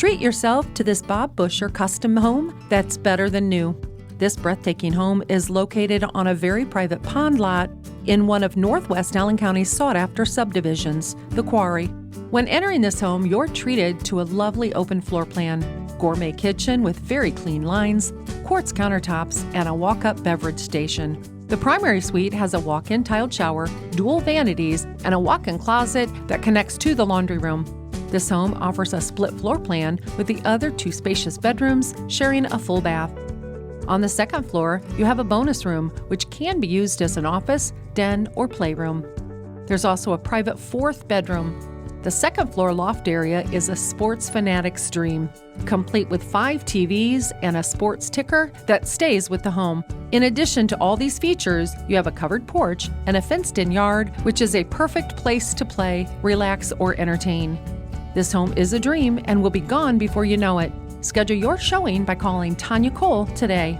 Treat yourself to this Bob Buescher custom home that's better than new. This breathtaking home is located on a very private pond lot in one of Northwest Allen County's sought-after subdivisions, the Quarry. When entering this home, you're treated to a lovely open floor plan, gourmet kitchen with very clean lines, quartz countertops, and a walk-up beverage station. The primary suite has a walk-in tiled shower, dual vanities, and a walk-in closet that connects to the laundry room. This home offers a split floor plan with the other 2 spacious bedrooms sharing a full bath. On the second floor, you have a bonus room, which can be used as an office, den, or playroom. There's also a private 4th bedroom. The second floor loft area is a sports fanatic's dream, complete with 5 TVs and a sports ticker that stays with the home. In addition to all these features, you have a covered porch and a fenced-in yard, which is a perfect place to play, relax, or entertain. This home is a dream and will be gone before you know it. Schedule your showing by calling Tanya Cole today.